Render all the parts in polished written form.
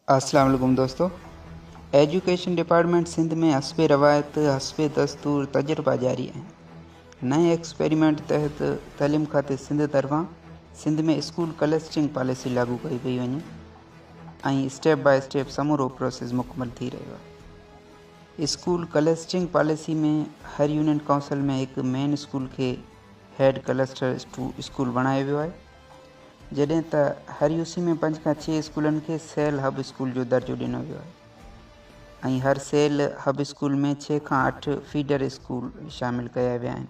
अस्सलाम वालेकुम दोस्तों। एजुकेशन डिपार्टमेंट सिंध में हस्ब रवायत हस्ब दस्तूर तजर्बा जारी है। नए एक्सपेरिमेंट तहत तालीम खाते सिंध तरफ़ां सिंध में स्कूल क्लस्टरिंग पॉलिसी लागू कई पई वञे ऐं स्टेप बाय स्टेप समूरो प्रोसेस मुकमल थी रहियो आहे। स्कूल क्लस्टरिंग पॉलिसी में हर यूनियन काउंसिल में एक मेन स्कूल के हेड क्लस्टर स्कूल बणायो वियो आहे, जॾहिं त हर यूसी में 5 खां 6 स्कूलनि खे सेल हब स्कूल जो दर्जो ॾिनो वियो आहे ऐं हर सेल हब स्कूल में 6 खां 8 फीडर स्कूल शामिल कया विया आहिनि।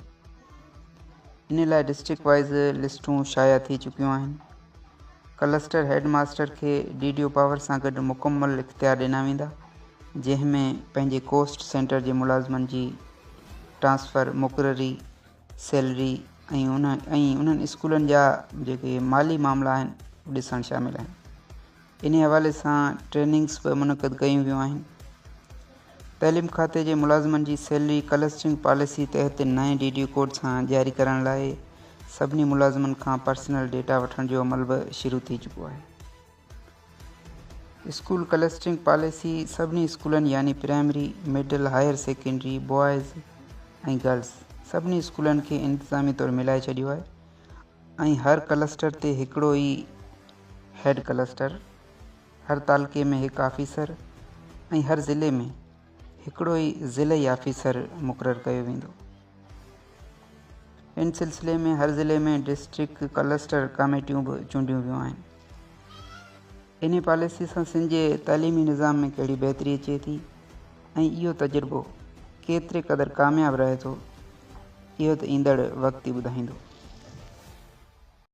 इन लाइ डिस्ट्रिक्ट वाइज़ लिस्टूं शाया थी चुकियूं आहिनि। क्लस्टर हेड मास्टर खे DDO पावर सां गॾु मुकमल इख्तियार ॾिना वेंदा, जंहिंमें पंहिंजे कोस्ट सेंटर जे मुलाज़मनि जी ट्रांसफ़र, मुक़ररी, सैलरी ऐं उन्हनि स्कूलनि जा जेके माली मामला आहिनि ॾिसणु शामिल आहिनि। इन हवाले सां ट्रेनिंग्स बि मुनक़द कयूं वियूं आहिनि। तइलीम खाते जे मुलाज़मनि जी सैलरी क्लस्टरिंग पॉलिसी तहत नए DDO कोड सां जारी करण लाइ सभिनी मुलाज़मनि खां पर्सनल डेटा वठण जो अमल बि शुरू थी चुको आहे। स्कूल क्लस्टरिंग पॉलिसी सभिनी स्कूलनि यानी primary, middle, higher secondary, boys ऐं गर्ल्स सभिनी स्कूलनि खे इंतिज़ामी तौरु मिलाए छॾियो आहे ऐं हर क्लस्टर ते हिकिड़ो ई हेड क्लस्टर, हर तालुके में हिकु ऑफिसर ऐं हर ज़िले में हिकिड़ो ई ज़िले ऑफिसर मुक़ररु कयो वेंदो। इन सिलसिले में हर ज़िले में डिस्ट्रिक्ट क्लस्टर कमेटियूं बि चूंडियूं वियूं आहिनि। इन पॉलिसी सां सिंध जे तइलीमी निज़ाम में कहिड़ी बहितरी अचे थी ऐं इहो तजुर्बो केतिरे क़दुरु कामयाबु रहे थो, इहो त ईंदड़ वक़्तु ई ॿुधाईंदो।